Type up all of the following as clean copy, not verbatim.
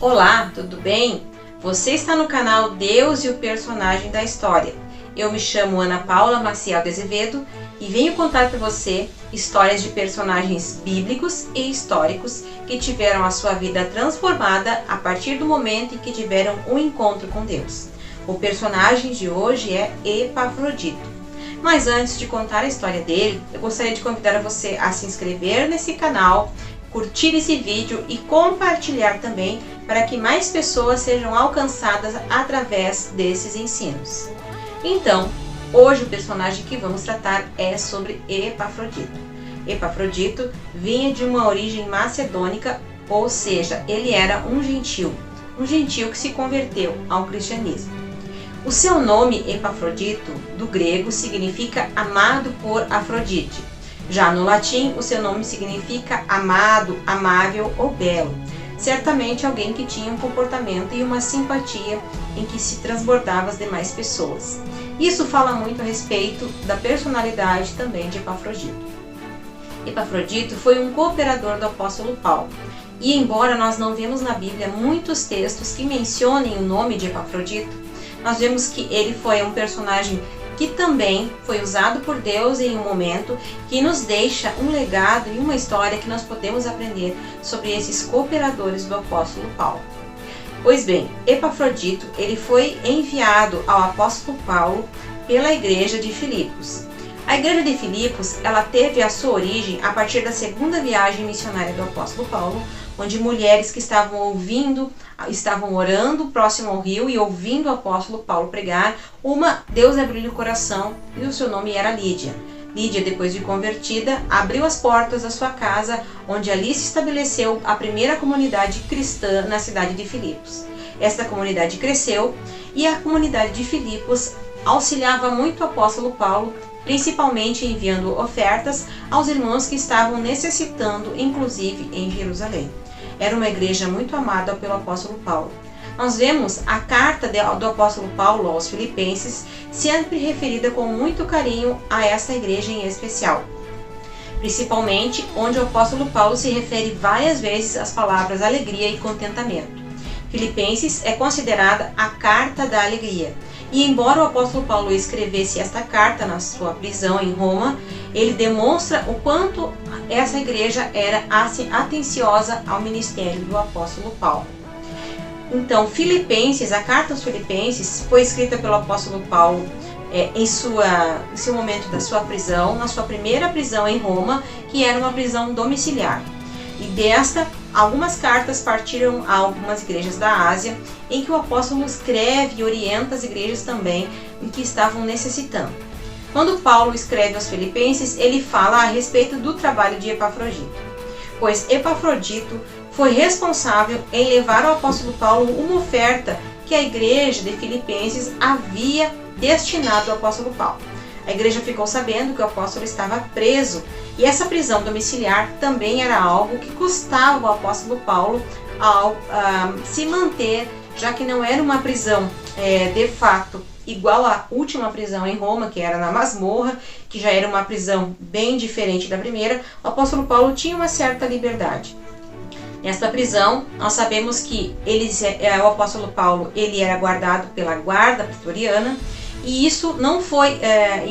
Olá, tudo bem? Você está no canal Deus e o Personagem da História. Eu me chamo Ana Paula Maciel de Azevedo e venho contar para você histórias de personagens bíblicos e históricos que tiveram a sua vida transformada a partir do momento em que tiveram um encontro com Deus. O personagem de hoje é Epafrodito. Mas antes de contar a história dele, eu gostaria de convidar você a se inscrever nesse canal, curtir esse vídeo e compartilhar também para que mais pessoas sejam alcançadas através desses ensinos. Então, hoje o personagem que vamos tratar é sobre Epafrodito. Epafrodito vinha de uma origem macedônica, ou seja, ele era um gentil que se converteu ao cristianismo. O seu nome Epafrodito, do grego, significa amado por Afrodite. Já no latim, o seu nome significa amado, amável ou belo. Certamente alguém que tinha um comportamento e uma simpatia em que se transbordava as demais pessoas. Isso fala muito a respeito da personalidade também de Epafrodito. Epafrodito foi um cooperador do apóstolo Paulo. E embora nós não vemos na Bíblia muitos textos que mencionem o nome de Epafrodito, nós vemos que ele foi um personagem que também foi usado por Deus em um momento que nos deixa um legado e uma história que nós podemos aprender sobre esses cooperadores do apóstolo Paulo. Pois bem, Epafrodito ele foi enviado ao apóstolo Paulo pela igreja de Filipos. A igreja de Filipos ela teve a sua origem a partir da segunda viagem missionária do apóstolo Paulo, onde mulheres que estavam orando próximo ao rio e ouvindo o apóstolo Paulo pregar, Deus abriu o coração e o seu nome era Lídia. Lídia, depois de convertida, abriu as portas da sua casa, onde ali se estabeleceu a primeira comunidade cristã na cidade de Filipos. Esta comunidade cresceu e a comunidade de Filipos auxiliava muito o apóstolo Paulo, principalmente enviando ofertas aos irmãos que estavam necessitando, inclusive em Jerusalém. Era uma igreja muito amada pelo apóstolo Paulo. Nós vemos a carta do apóstolo Paulo aos Filipenses sempre referida com muito carinho a essa igreja em especial. Principalmente onde o apóstolo Paulo se refere várias vezes às palavras alegria e contentamento. Filipenses é considerada a carta da alegria. E embora o apóstolo Paulo escrevesse esta carta na sua prisão em Roma, ele demonstra o quanto essa igreja era atenciosa ao ministério do apóstolo Paulo. Então, a carta aos Filipenses foi escrita pelo apóstolo Paulo em seu momento da sua prisão, na sua primeira prisão em Roma, que era uma prisão domiciliar. E desta, algumas cartas partiram a algumas igrejas da Ásia, em que o apóstolo escreve e orienta as igrejas também em que estavam necessitando. Quando Paulo escreve aos Filipenses, ele fala a respeito do trabalho de Epafrodito, pois Epafrodito foi responsável em levar ao apóstolo Paulo uma oferta que a igreja de Filipenses havia destinado ao apóstolo Paulo. A igreja ficou sabendo que o apóstolo estava preso e essa prisão domiciliar também era algo que custava ao apóstolo Paulo ao se manter, já que não era uma prisão de fato igual à última prisão em Roma, que era na masmorra, que já era uma prisão bem diferente da primeira. O apóstolo Paulo tinha uma certa liberdade. Nesta prisão, nós sabemos que o apóstolo Paulo ele era guardado pela guarda pretoriana, e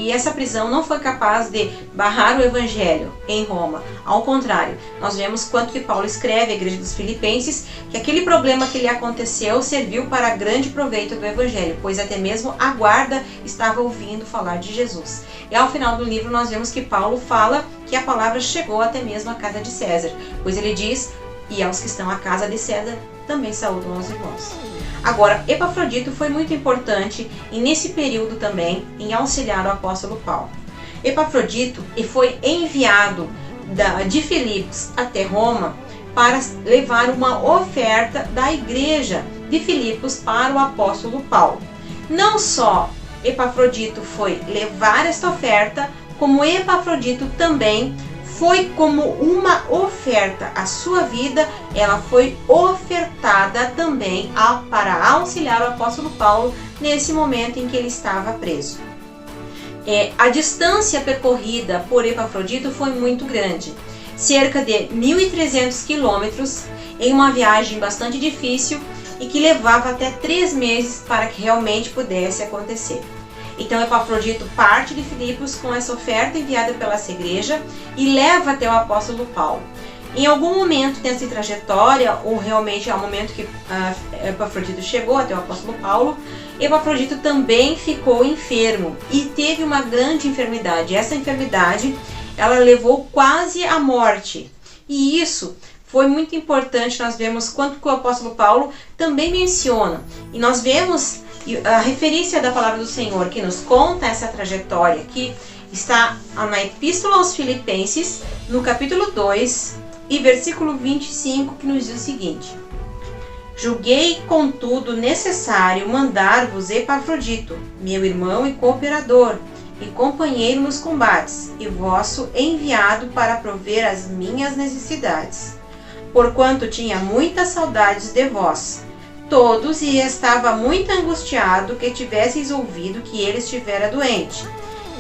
essa prisão não foi capaz de barrar o evangelho em Roma. Ao contrário, nós vemos quanto que Paulo escreve à igreja dos Filipenses que aquele problema que lhe aconteceu serviu para grande proveito do evangelho, pois até mesmo a guarda estava ouvindo falar de Jesus. E ao final do livro nós vemos que Paulo fala que a palavra chegou até mesmo à casa de César, pois ele diz: e aos que estão à casa de César também saúdam aos irmãos. Agora, Epafrodito foi muito importante e nesse período também em auxiliar o apóstolo Paulo. Epafrodito foi enviado de Filipos até Roma para levar uma oferta da igreja de Filipos para o apóstolo Paulo. Não só Epafrodito foi levar esta oferta, como Epafrodito também foi como uma oferta. A sua vida, ela foi ofertada também para auxiliar o apóstolo Paulo nesse momento em que ele estava preso. A distância percorrida por Epafrodito foi muito grande. cerca de 1.300 quilômetros, em uma viagem bastante difícil e que levava até 3 meses para que realmente pudesse acontecer. Então Epafrodito parte de Filipos com essa oferta enviada pela igreja e leva até o apóstolo Paulo. Em algum momento dessa trajetória, ou realmente ao momento que Epafrodito chegou até o apóstolo Paulo, Epafrodito também ficou enfermo e teve uma grande enfermidade. Essa enfermidade, ela levou quase à morte. E isso foi muito importante, nós vemos quanto que o apóstolo Paulo também menciona. E nós vemos a referência da palavra do Senhor que nos conta essa trajetória, que está na Epístola aos Filipenses, no capítulo 2, e versículo 25, que nos diz o seguinte: julguei, contudo, necessário mandar-vos Epafrodito, meu irmão e cooperador, e companheiro nos combates, e vosso enviado para prover as minhas necessidades. Porquanto tinha muitas saudades de vós, todos, e estava muito angustiado que tivesseis ouvido que ele estivera doente.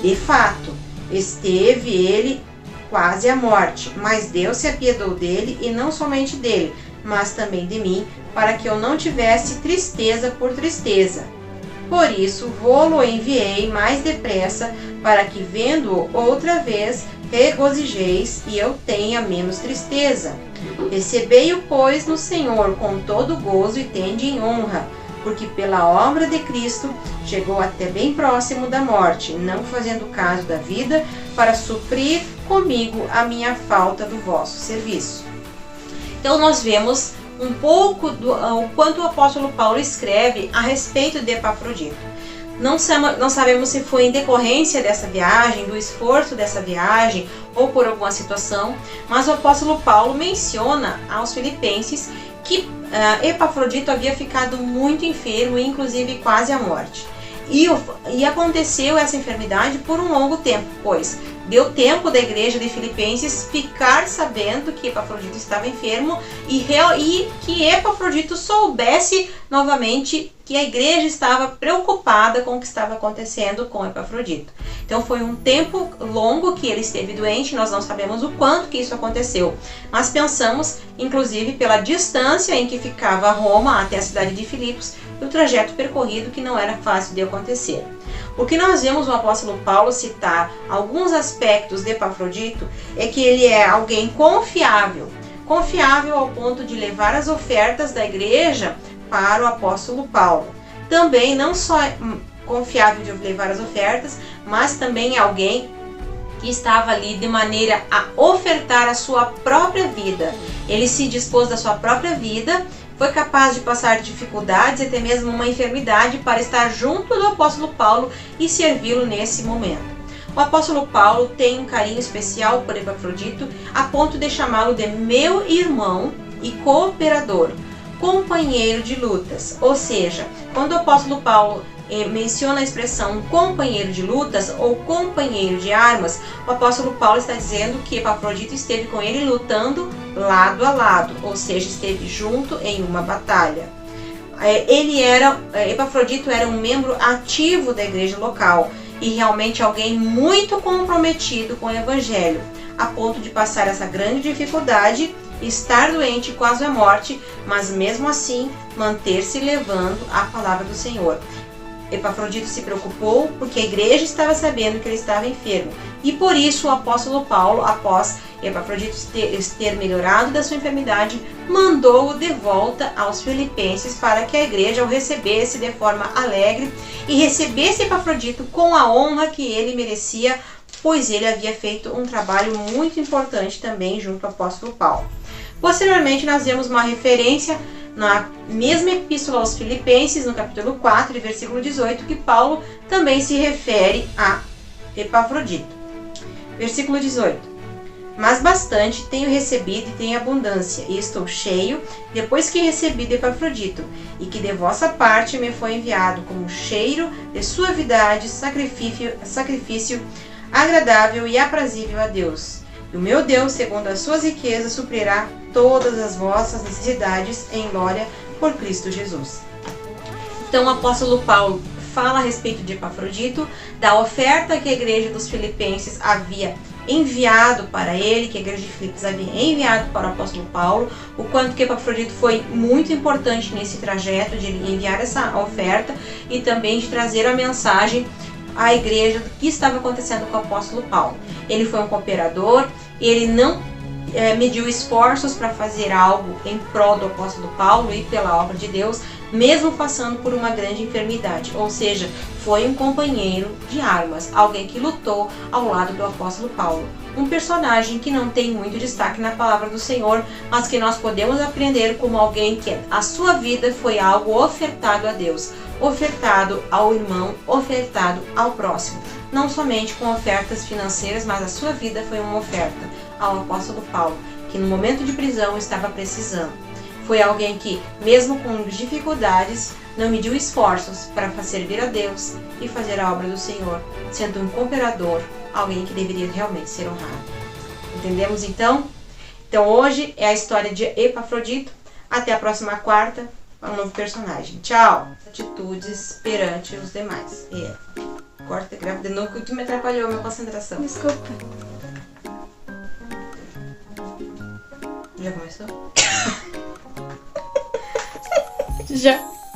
De fato, esteve ele quase à morte, mas Deus se apiedou dele, e não somente dele, mas também de mim, para que eu não tivesse tristeza por tristeza. Por isso vô-lo enviei mais depressa, para que, vendo-o outra vez, regozijeis e eu tenha menos tristeza. Recebei-o, pois, no Senhor com todo gozo e tende em honra, porque pela obra de Cristo chegou até bem próximo da morte, não fazendo caso da vida, para suprir comigo a minha falta do vosso serviço. Então nós vemos um pouco o quanto o apóstolo Paulo escreve a respeito de Epafrodito. Não sabemos se foi em decorrência dessa viagem, do esforço dessa viagem, ou por alguma situação, mas o apóstolo Paulo menciona aos filipenses que Epafrodito havia ficado muito enfermo, inclusive quase à morte. E aconteceu essa enfermidade por um longo tempo, pois deu tempo da igreja de Filipenses ficar sabendo que Epafrodito estava enfermo e que Epafrodito soubesse novamente que a igreja estava preocupada com o que estava acontecendo com Epafrodito. Então foi um tempo longo que ele esteve doente, nós não sabemos o quanto que isso aconteceu, mas pensamos, inclusive, pela distância em que ficava Roma até a cidade de Filipos e o trajeto percorrido, que não era fácil de acontecer. O que nós vemos o apóstolo Paulo citar alguns aspectos de Epafrodito é que ele é alguém confiável ao ponto de levar as ofertas da igreja para o apóstolo Paulo. Também não só confiável de levar as ofertas, mas também alguém que estava ali de maneira a ofertar a sua própria vida. Ele se dispôs da sua própria vida, foi capaz de passar dificuldades, até mesmo uma enfermidade, para estar junto do apóstolo Paulo e servi-lo nesse momento. O apóstolo Paulo tem um carinho especial por Epafrodito, a ponto de chamá-lo de meu irmão e cooperador, companheiro de lutas. Ou seja, quando o apóstolo Paulo menciona a expressão companheiro de lutas ou companheiro de armas, o apóstolo Paulo está dizendo que Epafrodito esteve com ele lutando lado a lado, ou seja, esteve junto em uma batalha. Epafrodito era um membro ativo da igreja local e realmente alguém muito comprometido com o evangelho, a ponto de passar essa grande dificuldade, estar doente quase à morte, mas mesmo assim manter-se levando a palavra do Senhor. Epafrodito se preocupou porque a igreja estava sabendo que ele estava enfermo. E por isso o apóstolo Paulo, após Epafrodito ter melhorado da sua enfermidade, mandou-o de volta aos filipenses para que a igreja o recebesse de forma alegre e recebesse Epafrodito com a honra que ele merecia, pois ele havia feito um trabalho muito importante também junto ao apóstolo Paulo. Posteriormente nós vemos uma referência na mesma epístola aos Filipenses, no capítulo 4, versículo 18, que Paulo também se refere a Epafrodito. Versículo 18. Mas bastante tenho recebido e tenho abundância, e estou cheio, depois que recebi de Epafrodito, e que de vossa parte me foi enviado como cheiro de suavidade, sacrifício agradável e aprazível a Deus. E o meu Deus, segundo as suas riquezas, suprirá todas as vossas necessidades em glória por Cristo Jesus. Então o apóstolo Paulo fala a respeito de Epafrodito, da oferta que a igreja dos Filipenses havia enviado para ele, que a igreja de Filipos havia enviado para o apóstolo Paulo, o quanto que Epafrodito foi muito importante nesse trajeto de enviar essa oferta e também de trazer a mensagem à igreja do que estava acontecendo com o apóstolo Paulo. Ele foi um cooperador, ele não mediu esforços para fazer algo em prol do apóstolo Paulo e pela obra de Deus, mesmo passando por uma grande enfermidade, ou seja, foi um companheiro de armas, alguém que lutou ao lado do apóstolo Paulo. Um personagem que não tem muito destaque na palavra do Senhor, mas que nós podemos aprender como alguém que a sua vida foi algo ofertado a Deus, ofertado ao irmão, ofertado ao próximo. Não somente com ofertas financeiras, mas a sua vida foi uma oferta ao apóstolo Paulo, que no momento de prisão estava precisando. Foi alguém que, mesmo com dificuldades, não mediu esforços para servir a Deus e fazer a obra do Senhor, sendo um cooperador, alguém que deveria realmente ser honrado. Entendemos então? Então hoje é a história de Epafrodito. Até a próxima quarta, um novo personagem. Tchau! Atitudes perante os demais. Corta, grava de novo, que tu me atrapalhou a minha concentração. Desculpa. Já começou? Já.